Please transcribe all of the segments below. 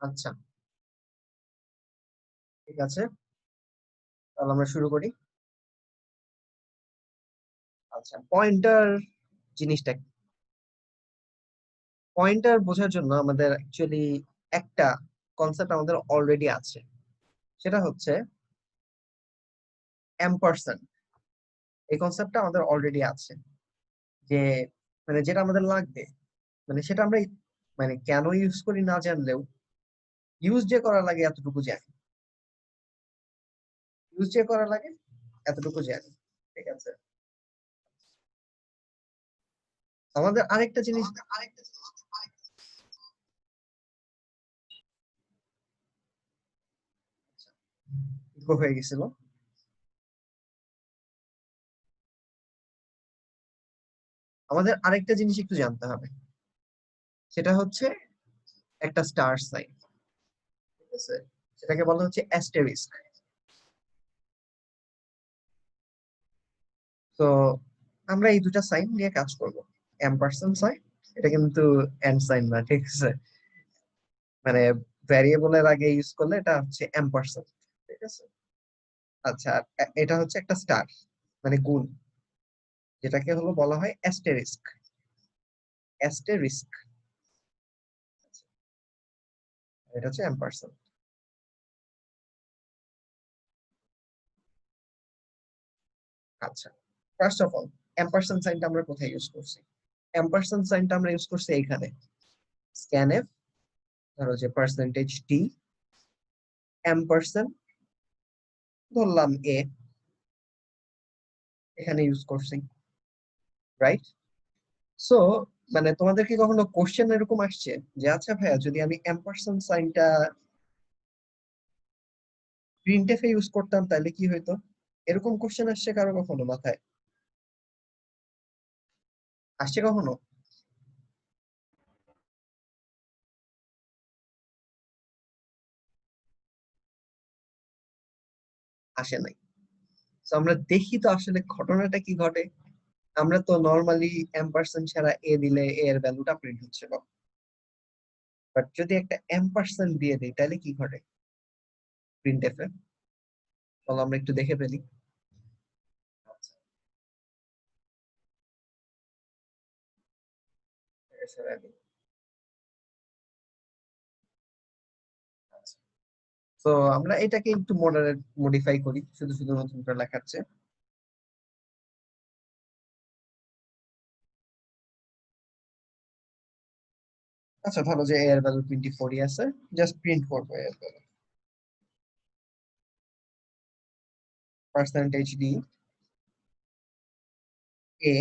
আচ্ছা, ঠিক আছে, তাহলে আমরা শুরু করি। আচ্ছা, পয়েন্টার জিনিসটা কি? পয়েন্টার বোঝার জন্য আমাদের অ্যাকচুয়ালি একটা কনসেপ্ট আমাদের অলরেডি আছে, সেটা হচ্ছে এম্পারসেন্ট। এই কনসেপ্টটা আমাদের অলরেডি আছে, যে মানে যেটা আমাদের লাগবে, মানে সেটা আমরা মানে কেন ইউজ করি না জানলেও ইউজ যে করা লাগে এতটুকু জানি। ইউজ যে করা লাগে এতটুকু জানি, ঠিক আছে। আমাদের আরেকটা জিনিস ইকো হয়ে গেছিল। আমাদের আরেকটা জিনিস একটু জানতে হবে, সেটা হচ্ছে একটা স্টার সাইন, ঠিক আছে, সেটাকে বলা হচ্ছে অ্যাস্টেরিস্ক। তো আমরা এই দুটা সাইন নিয়ে কাজ করব। এম্পারসেন্ট সাইন, এটা কিন্তু এন্ড সাইন না, ঠিক আছে, মানে ভ্যারিয়েবলের আগে ইউজ করলে এটা হচ্ছে এম্পারসেন্ট, ঠিক আছে। আচ্ছা, আর এটা হচ্ছে একটা স্টার, মানে গুণ, যেটাকে হলো বলা হয় অ্যাস্টেরিস্ক। অ্যাস্টেরিস্ক, এটা হচ্ছে এম্পারসেন্ট। আচ্ছা, ফার্স্ট অফ অল, এম্পারসেন্ট সাইনটা আমরা কোথায় ইউজ করছি? এম্পারসেন্ট সাইনটা আমরা ইউজ করছি এইখানে, স্ক্যানএফ, ধরো যে পার্সেন্টেজ টি, এম্পারসেন্ট ধরলাম এ, এখানে ইউজ করছি, রাইট? সো মানে তোমাদের কি কখনো কোশ্চেন এরকম আসছে যে আচ্ছা ভাইয়া, যদি আমি এম্পারসেন্ট সাইনটা প্রিন্টএফ এ ইউজ করতাম তাহলে কি হইতো? এরকম কোশ্চেন আসছে কারো কখনো মাথায়? আসছে কখনো? আসে নাই। তো আমরা দেখি তো আসলে ঘটনাটা কি ঘটে। আমরা তো নর্মালি এম্পারসেন্ট ছাড়া এ দিলে এ এর ভ্যালুটা প্রিন্ট হচ্ছিল, বাট যদি একটা এম্পারসেন্ট দিয়ে দিই তাহলে কি ঘটে প্রিন্টএফ এ? চলো আমরা একটু দেখে ফেলি। আচ্ছা, তো আমরা এটাকে একটু মডারেট মডিফাই করি, শুধু শুধু নতুন করে লেখাচ্ছে। আচ্ছা, ধরো যে এর ভ্যালু 24 আছে, জাস্ট প্রিন্ট করবো এর ভ্যালু, পার্সেন্টেজ ডি এ,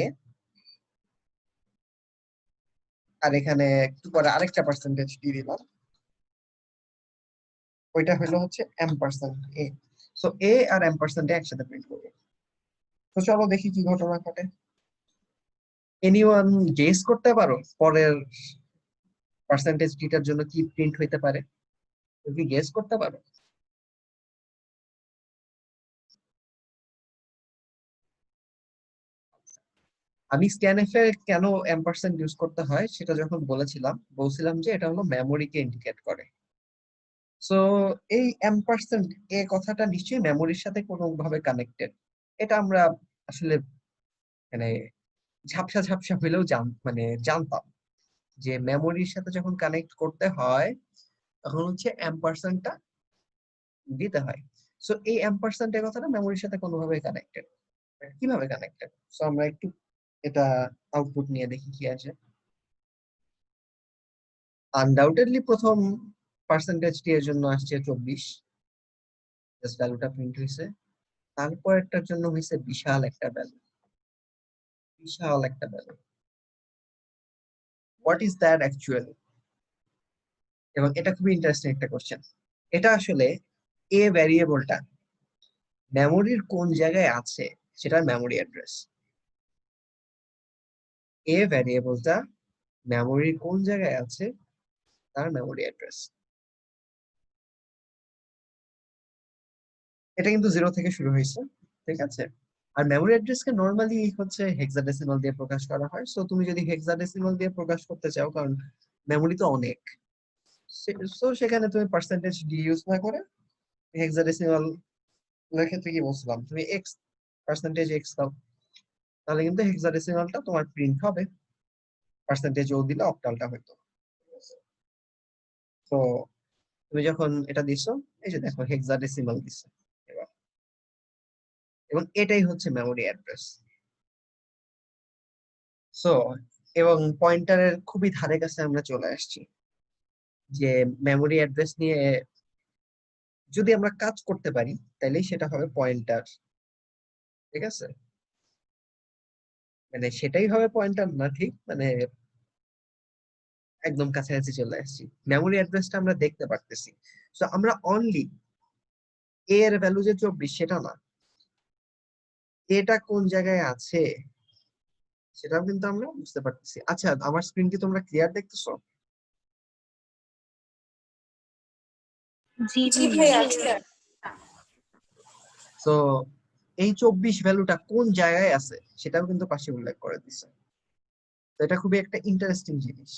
আর এখানে একটু পরে আরেকটা পার্সেন্টেজ ডি দিলাম, ওইটা হলো হচ্ছে এম্পারসেন্ট এ। সো এ আর এম্পারসেন্ট একসাথে প্রিন্ট করবো। তো চলো দেখি কি ঘটনা ঘটে। এনিওয়ান গেস করতে পারো পরের পার্সেন্টেজ ডিটার জন্য কি প্রিন্ট হইতে পারে? তুমি গেস করতে পারো? আমি স্ক্যানএফ এ কেন এম্পারসেন্ট ইউজ করতে হয় সেটা যখন বলছিলাম যে এটা হলো মেমোরিকে ইন্ডিকেট করে। সো এই এম্পারসেন্ট এ কথাটা নিশ্চয়ই মেমোরির সাথে কোনো ভাবে কানেক্টেড। এটা আমরা আসলে মানে ঝাপসা ঝাপসা হইলেও মানে জানতাম যে মেমোরির সাথে যখন কানেক্ট করতে হয় তখন হচ্ছে এম্পারসেন্টটা দিতে হয়। সো এই এম্পারসেন্ট এর কথাটা মেমোরির সাথে কোনোভাবে কানেক্টেড। কিভাবে কানেক্টেড? সো আমরা একটু এটা আউটপুট নিয়ে দেখি কি আছে। আনডাউটেডলি প্রথম পার্সেন্টেজটি এর জন্য আসছে 24, জাস্ট ভ্যালুটা প্রিন্ট হয়েছে। তারপরেরটার জন্য হয়েছে বিশাল একটা ভ্যালু, বিশাল একটা value. What is that actually? এবং এটা খুবই ইন্টারেস্টিং একটা কোশ্চেন। এটা আসলে এ ভ্যারিয়েবলটা মেমোরির কোন জায়গায় আছে সেটার মেমোরি অ্যাড্রেস। এ ভ্যারিয়েবলটা মেমোরির কোন জায়গায় আছে তার মেমোরি অ্যাড্রেস। এটা কিন্তু 0 থেকে শুরু হয়েছে, ঠিক আছে। আর মেমোরি অ্যাড্রেস কে নরমালি হচ্ছে হেক্সাডেসিমাল দিয়ে প্রকাশ করা হয়। সো তুমি যদি হেক্সাডেসিমাল দিয়ে প্রকাশ করতে চাও, কারণ মেমোরি তো অনেক, সো সেখানে তুমি পার্সেন্টেজ ডি ইউজ না করে হেক্সাডেসিমাল এর ক্ষেত্রে কি বলছিলাম, তুমি এক্স পার্সেন্টেজ এক্স দাও, তাহলে কিন্তু হেক্সাডেসিমালটা তোমার প্রিন্ট হবে, পার্সেন্টেজ ও দিলে অক্টালটা হইতো। তো তুমি যখন এটা দিছো, এই যে দেখো হেক্সাডেসিমাল দিছে এবার, এবং এটাই হচ্ছে মেমোরি অ্যাড্রেস। সো এবং পয়েন্টারের খুবই ধারে কাছে আমরা চলে আসছি, যে মেমোরি অ্যাড্রেস নিয়ে যদি আমরা কাজ করতে পারি তাহলেই সেটা হবে পয়েন্টার। ঠিক আছে, মানে সেটাই হবে পয়েন্টার না, ঠিক মানে একদম কাছাকাছি চলে আসছি। মেমোরি অ্যাড্রেসটা আমরা দেখতে পারতেছি, তো আমরা অনলি এর ভ্যালু যে 24 সেটা না, এটা কোন জায়গায় আছে সেটাও কিন্তু আমরা বুঝতে পারতেছি। আচ্ছা, আমার স্ক্রিন কি তোমরা ক্লিয়ার দেখতেছো? জি জি ভাইয়া। ভাইয়া। তো এই 24 ভ্যালুটা কোন জায়গায় আছে সেটাও কিন্তু পাশে উল্লেখ করে দিছে। তো এটা খুবই একটা ইন্টারেস্টিং জিনিস।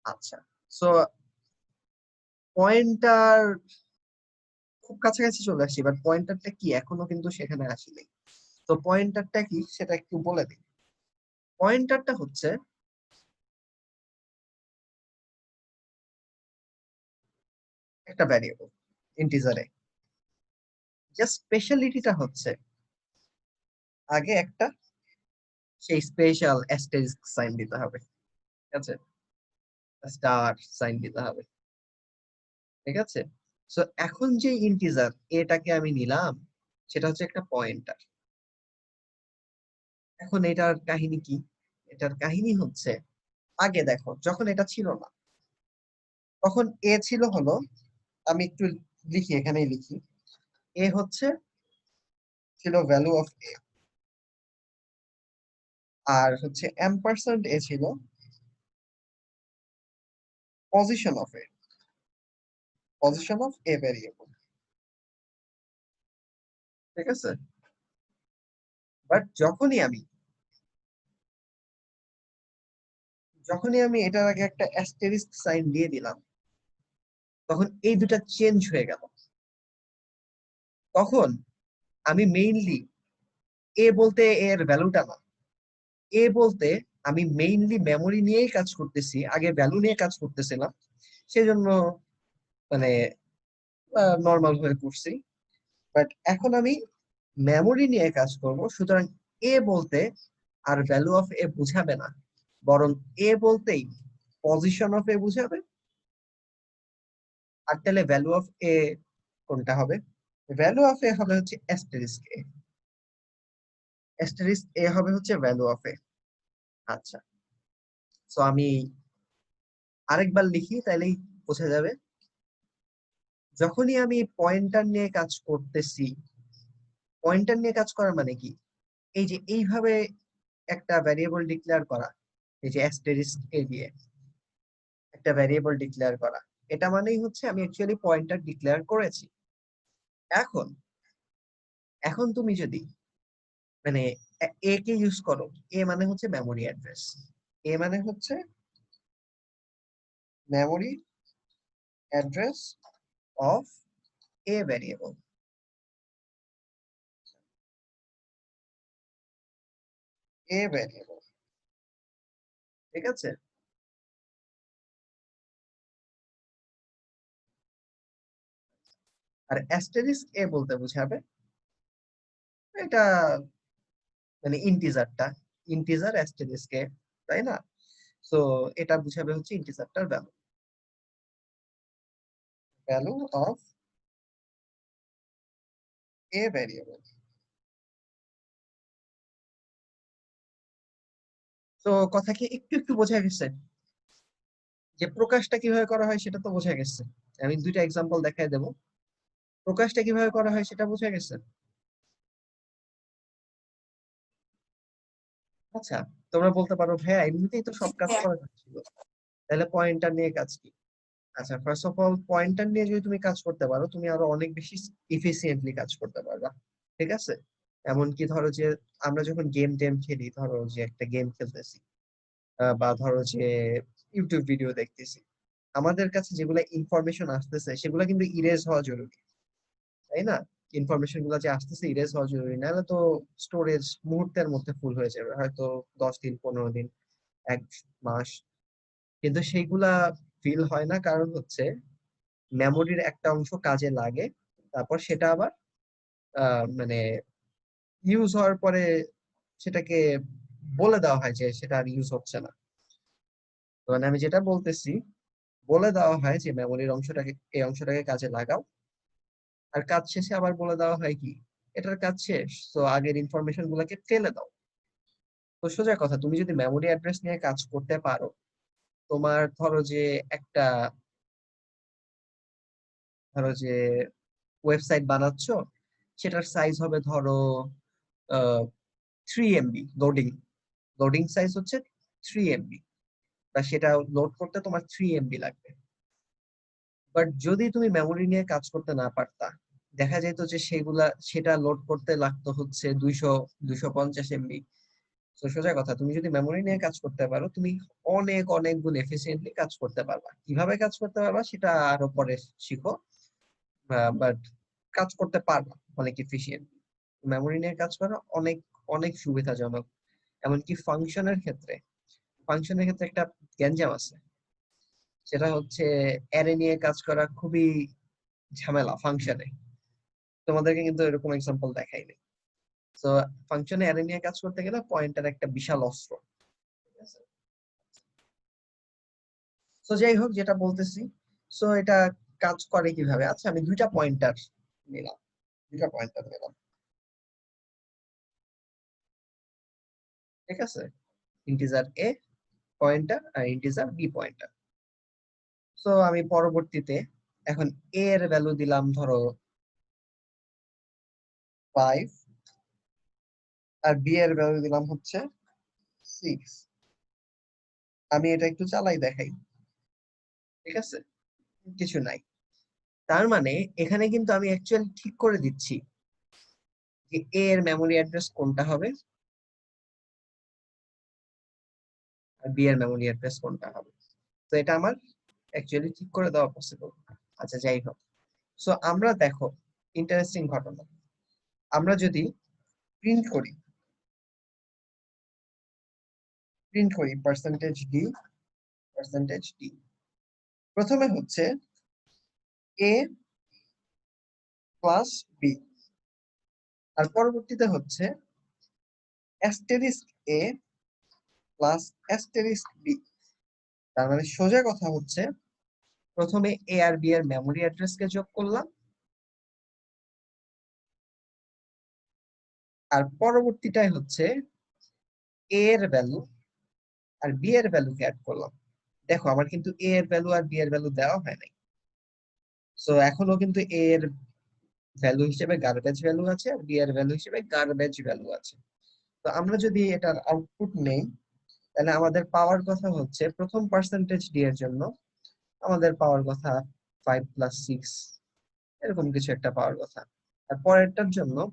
আচ্ছা, সো পয়েন্টার খুব কাছাকাছি চলে আসছি, বাট পয়েন্টারটা কি এখনো কিন্তু সেখানে আসেনি। তো পয়েন্টারটা কি সেটা একটু বলে দিই। পয়েন্টারটা হচ্ছে একটা ভ্যারিয়েবল ইন্টিজারে, জাস্ট স্পেশালিটিটা হচ্ছে আগে একটা সেই স্পেশাল অ্যাস্টেরিস্ক সাইন দিতে হবে, ঠিক আছে, স্টার সাইন দিতে হবে, ঠিক আছে। সো এখন যে ইন্টিজার এটাকে আমি নিলাম, সেটা হচ্ছে একটা পয়েন্টার। এখন এটার কাহিনী কি? এটার কাহিনী হচ্ছে, আগে দেখো যখন এটা ছিল না তখন এ ছিল হলো, আমি একটু লিখি, এখানেই লিখি, এ হচ্ছে ছিল ভ্যালু অফ এ, আর হচ্ছে এম্পারসেন্ট এ ছিল position of A, position of a variable, ঠিক আছে। বাট যখনই আমি এটার আগে একটা অ্যাস্টেরিস্ক সাইন দিয়ে দিলাম, তখন এই দুটা চেঞ্জ হয়ে গেল। তখন আমি মেইনলি এ বলতে এর ভ্যালুটা না, এ বলতে আমি মেইনলি মেমোরি নিয়েই কাজ করতেছি, আগে ভ্যালু নিয়ে কাজ করতেছিলাম, সেজন্য মানে নর্মাল হয়ে করছি। বাট এখন আমি মেমোরি নিয়ে কাজ করব, সুতরাং এ বলতে আর ভ্যালু অফ এ বুঝাবে না, বরং এ বলতেই পজিশন অফ এ বুঝাবে। আর তাহলে ভ্যালু অফ এ কোনটা হবে? ভ্যালু অফ এ হবে হচ্ছে অ্যাস্টেরিস্ক এ, অ্যাস্টেরিস্ক এ হবে হচ্ছে ভ্যালু অফ এ। আচ্ছা, সো আমি আরেকবার লিখি তাইলেই বোঝা যাবে। যখনই আমি পয়েন্টার নিয়ে কাজ করতেছি, পয়েন্টার নিয়ে কাজ করা মানে কি, এই যে এইভাবে একটা ভ্যারিয়েবল ডিক্লেয়ার করা, এই যে অ্যাস্টেরিস্ক এ দিয়ে একটা ভ্যারিয়েবল ডিক্লেয়ার করা, এটা মানেই হচ্ছে আমি অ্যাকচুয়ালি পয়েন্টার ডিক্লেয়ার করেছি। এখন এখন তুমি যদি মানে এ কে ইউজ করো, এ মানে হচ্ছে মেমোরি অ্যাড্রেস, এ মানে হচ্ছে memory address of a variable, A variable, ঠিক আছে। আর অ্যাস্টেরিস্ক এ বলতে বোঝাবে এটা মানে ইন্টিজারটা, ইন্টিজার অ্যাস্টেরিস্ক এ, তাই না? সো এটা বুঝাবে হচ্ছে ইন্টিজারটার value, value of a variable. তো কথা কি একটু একটু বোঝা গেছে? যে প্রকাশটা কিভাবে করা হয় সেটা তো বোঝা গেছে, আমি দুইটা এক্সাম্পল দেখাই দেবো। প্রকাশটা কিভাবে করা হয় সেটা বোঝা গেছে। আচ্ছা, তোমরা বলতে পারো ভাইয়া এমনিতেই তো সব কাজ করা যাচ্ছিল, তাহলে পয়েন্টার নিয়ে কাজ কি? আচ্ছা, ফার্স্ট অফ অল পয়েন্টার নিয়ে যদি তুমি কাজ করতে পারো, তুমি আরো অনেক বেশি ইফিসিয়েন্টলি কাজ করতে পারবা, ঠিক আছে। এমনকি ধরো যে আমরা যখন গেম টেম খেলি, ধরো যে একটা গেম খেলতেছি, বা ধরো যে ইউটিউব ভিডিও দেখতেছি, আমাদের কাছে যেগুলো ইনফরমেশন আসতেছে সেগুলো কিন্তু ইরেজ হওয়া জরুরি, তাই না? ইনফরমেশন গুলো যে আসতেছে ইরেজ হওয়া জরুরি, নাহলে তো স্টোরেজ মুহূর্তের মধ্যে ফুল হয়ে যাবে, হয়তো 10 দিন, 15 দিন, 1 মাস। কিন্তু সেইগুলা ফিল হয় না, কারণ হচ্ছে মেমোরির একটা অংশ কাজে লাগে, তারপর সেটা আবার মানে ইউজ হওয়ার পরে সেটাকে বলে দেওয়া হয় যে সেটা আর ইউজ হচ্ছে না। তো মানে আমি যেটা বলতেছি, বলে দেওয়া হয় যে মেমোরির অংশটাকে, এই অংশটাকে কাজে লাগাও, আর কাজ শেষে আবার বলে দেওয়া হয় কি এটার কাজ শেষ, তো আগের ইনফরমেশন গুলাকে ফেলে দাও। তো সোজা কথা, তুমি যদি মেমোরি অ্যাড্রেস নিয়ে কাজ করতে পারো, তোমার একটা ধরো যে ওয়েবসাইট বানাচ্ছো, সেটার সাইজ হবে ধরো 3 MB। লোডিং লোডিং সাইজ হচ্ছে 3 MB, বা সেটা লোড করতে তোমার 3 MB লাগবে। বাট যদি তুমি মেমোরি নিয়ে কাজ করতে না পারতা, দেখা যেত যে সেটা লোড করতে লাগতো হচ্ছে 200-250 MB। তো সোজা কথা, তুমি যদি মেমোরি নিয়ে কাজ করতে পারো, তুমি অনেক অনেক গুণ এফিসিয়েন্টলি কাজ করতে পারবা। কিভাবে কাজ করতে পারবা সেটা আরো পরে শিখো, বাট কাজ করতে পারবা অনেক এফিসিয়েন্ট। মেমোরি নিয়ে কাজ করা অনেক অনেক সুবিধাজনক। এমনকি ফাংশনের ক্ষেত্রে একটা গ্যাঞ্জাম আছে, সেটা হচ্ছে অ্যারে নিয়ে কাজ করা খুবই ঝামেলা ফাংশনে। তোমাদেরকে কিন্তু এরকম এক্সাম্পল দেখাইনি। তো ফাংশনে অ্যারে নিয়ে কাজ করতে গেলে পয়েন্টার একটা বিশাল অস্ত্র, ঠিক আছে? তো যাই হোক, যেটা বলতেছি, সো এটা কাজ করে কিভাবে। আচ্ছা, আমি নিলাম দুইটা পয়েন্টার নিলাম, ঠিক আছে? ইন্টিজার এ পয়েন্টার আর ইন্টিজার বি পয়েন্টার। সো আমি পরবর্তীতে এখন এ এর ভ্যালু দিলাম ধরো 5, আর বি এর ভ্যালু দিলাম হচ্ছে 6। আমি এটা একটু চালাই দেখাই, ঠিক আছে? কিছু নাই। তার মানে এখানে কিন্তু আমি অ্যাকচুয়ালি ঠিক করে দিচ্ছি যে এ এর মেমোরি অ্যাড্রেস কোনটা হবে আর বি এর মেমোরি অ্যাড্রেস কোনটা হবে। তো এটা আমার অ্যাকচুয়ালি ঠিক করে দেওয়া পসিবল। আচ্ছা, যাই হোক। সো আমরা দেখো, ইন্টারেস্টিং ঘটনা, আমরা যদি প্রিন্ট করি পার্সেন্টেজ ডি, প্রথমে হচ্ছে এ প্লাস বি, আর পরবর্তীতে হচ্ছে অ্যাস্টেরিস্ক এ প্লাস অ্যাস্টেরিস্ক বি। তার মানে সোজা কথা হচ্ছে, প্রথমে এ আর বি এর মেমোরি অ্যাড্রেস কে যোগ করলাম, আর পরবর্তীটাই হচ্ছে এ এর ভ্যালু আর বি এর ভ্যালুকে অ্যাড করলাম। দেখো, আমার কিন্তু এ এর ভ্যালু আর বি এর ভ্যালু দেওয়া হয় নাই। সো এখনো কিন্তু এ এর ভ্যালু হিসেবে গার্বেজ ভ্যালু আছে, আর বি এর ভ্যালু হিসেবে গার্বেজ ভ্যালু আছে। তো আমরা যদি এটার আউটপুট নেই, তাহলে আমাদের পাওয়ার কথা হচ্ছে, প্রথম পার্সেন্টেজ ডি এর জন্য আমাদের পাওয়ার কথা 5 + 6, এরকম কিছু একটা পাওয়ার কথা। আর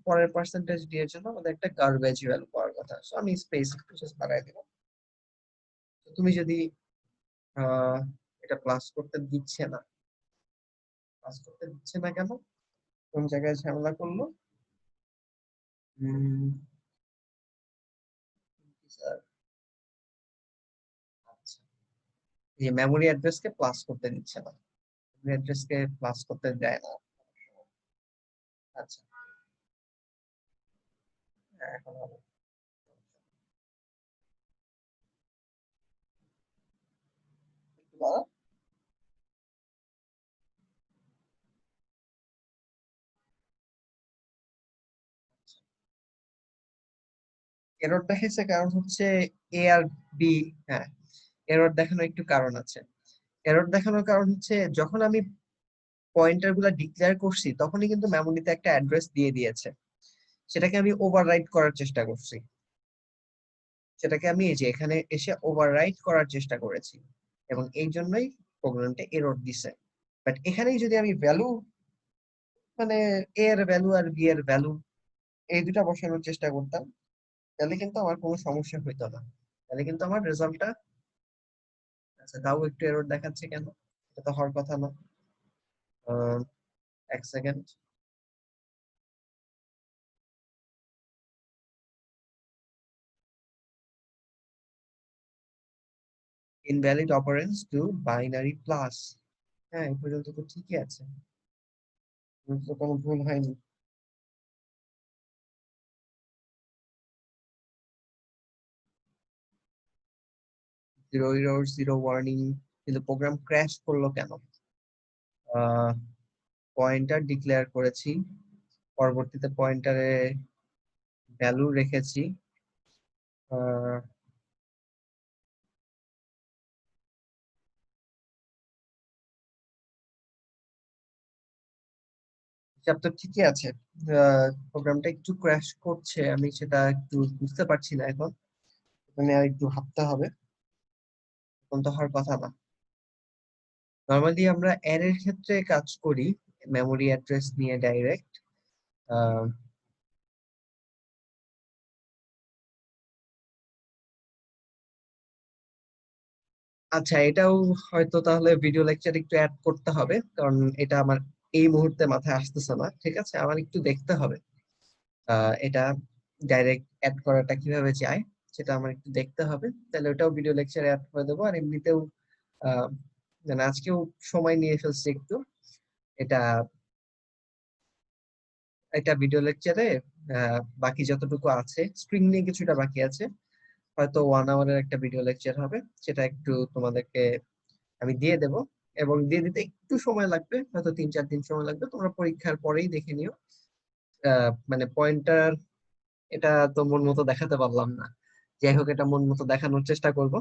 পরের পার্সেন্টেজ ডি এর জন্য আমাদের একটা গার্বেজ ভ্যালু পাওয়ার কথা। সো আমি স্পেস একটু জাস্ট বাড়াই দিলাম। তো তুমি যদি আহ এটা প্লাস করতে দিচ্ছে না কেন? কোন জায়গায় ঝামেলা করলো? স্যার, আচ্ছা, এই মেমোরি অ্যাড্রেসকে প্লাস করতে দিচ্ছে না, মেমোরি অ্যাড্রেসকে প্লাস করতে দেয় না। আচ্ছা, হ্যাঁ, এখন হবে। একটু দাঁড়া। এরর দেখাইছে কারণ হচ্ছে এ আর বি, হ্যাঁ, এরর দেখানোর একটু কারণ আছে। এরর দেখানোর কারণ হচ্ছে, যখন আমি পয়েন্টার গুলা ডিক্লেয়ার করছি, তখনই কিন্তু মেমোরিতে একটা অ্যাড্রেস দিয়ে দিয়েছে, সেটাকে আমি ওভাররাইট করার চেষ্টা করছি। সেটাকে আমি এই যে এখানে এসে ওভাররাইট করার চেষ্টা করেছি, এবং এই জন্যই প্রোগ্রামটা এরর দিছে। বাট এখানেই যদি আমি ভ্যালু, মানে এ এর ভ্যালু আর বি এর ভ্যালু এই দুটা বসানোর চেষ্টা করতাম, তাহলে কিন্তু আমার কোনো সমস্যা হইতো না। তাহলে কিন্তু আমার রেজাল্টটা, আচ্ছা, তাও একটু এরর দেখাচ্ছে কেন? এটা তো হওয়ার কথা না। এক second. Invalid operands to binary plus. হ্যাঁ, এই পর্যন্ত তো ঠিকই আছে, তো কোনো ভুল হয়নি। জিরো এরর, জিরো ওয়ার্নিং, কিন্তু প্রোগ্রাম ক্র্যাশ করলো কেন? পয়েন্টার ডিক্লেয়ার করেছি, পরবর্তীতে পয়েন্টারে ভ্যালু রেখেছি। হিসাব তো ঠিকই আছে, প্রোগ্রামটা একটু ক্র্যাশ করছে, আমি সেটা একটু বুঝতে পারছি না এখন, মানে আর একটু ভাবতে হবে, এখন তো হওয়ার কথা না। নর্মালি আমরা অ্যারের ক্ষেত্রে কাজ করি মেমোরি অ্যাড্রেস নিয়ে ডাইরেক্ট। আচ্ছা, এটাও হয়তো তাহলে ভিডিও লেকচার একটু অ্যাড করতে হবে, কারণ এটা আমার এই মুহূর্তে মাথায় আসতেছে না। ঠিক আছে, আমার একটু দেখতে হবে এটা ডাইরেক্ট অ্যাড করাটা কিভাবে যায়, সেটা আমার একটু দেখতে হবে। তাহলে ওটাও ভিডিও লেকচারে অ্যাড করে দেবো। আর এমনিতেও আহ মানে আজকেও সময় নিয়ে ফেলছি একটু, এটা এটা ভিডিও লেকচারে বাকি যতটুকু আছে, স্ট্রিং নিয়ে কিছুটা বাকি আছে, হয়তো 1 আওয়ারের একটা ভিডিও লেকচার হবে, সেটা একটু তোমাদেরকে আমি দিয়ে দেব। এবং দিয়ে দিতে একটু সময় লাগবে, হয়তো 3-4 দিন সময় লাগবে, তোমরা পরীক্ষার পরেই দেখে নিও। মানে পয়েন্টার এটা তো মন মতো দেখাতে পারলাম না, যাই হোক এটা মন মতো দেখানোর চেষ্টা করব।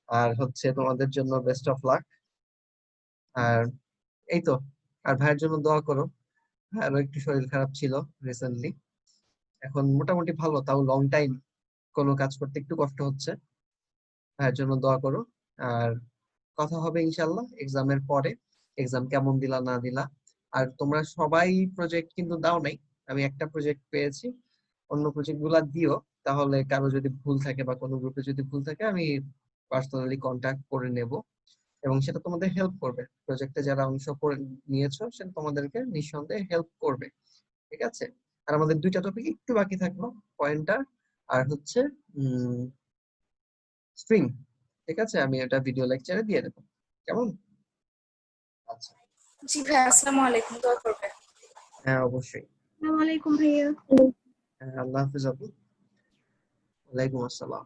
আর হচ্ছে তোমাদের জন্য বেস্ট অফ লাক। আর এই তো, আর ভাইয়ের জন্য দোয়া করো। ভাইয়েরও একটু শরীর খারাপ ছিল রিসেন্টলি, এখন মোটামুটি ভালো, তাও লং টাইম কোনো কাজ করতে একটু কষ্ট হচ্ছে। ভাইয়ের জন্য দোয়া করো। আর কথা হবে ইনশাল্লাহ এক্সামের পরে, এক্সাম কেমন দিলা না দিলা। আর তোমরা সবাই প্রজেক্ট কিন্তু দাও নাই, আমি একটা প্রজেক্ট পেয়েছি, অন্য প্রজেক্ট গুলা দিও। তাহলে কারো যদি ভুল থাকে বা কোনো গ্রুপে যদি ভুল থাকে, আমি পার্সোনালি কন্টাক্ট করে নেব, এবং সেটা তোমাদের হেল্প করবে। প্রজেক্টে যারা অংশ করে নিয়েছো সেটা তোমাদেরকে নিঃসন্দেহে হেল্প করবে। ঠিক আছে, আর আমাদের দুইটা টপিক একটু বাকি থাকলো, পয়েন্টার আর হচ্ছে স্ট্রিং। ঠিক আছে, আমি এটা ভিডিও লেকচারে দিয়ে দেবো, কেমন? আচ্ছা। জি ভাই, আসসালামু আলাইকুম, দোয়া করবেন। হ্যাঁ, অবশ্যই। আসসালামু আলাইকুম ভাইয়া। হ্যাঁ, আল্লাহ হাফিজ আপু। ওয়ালাইকুম আসসালাম।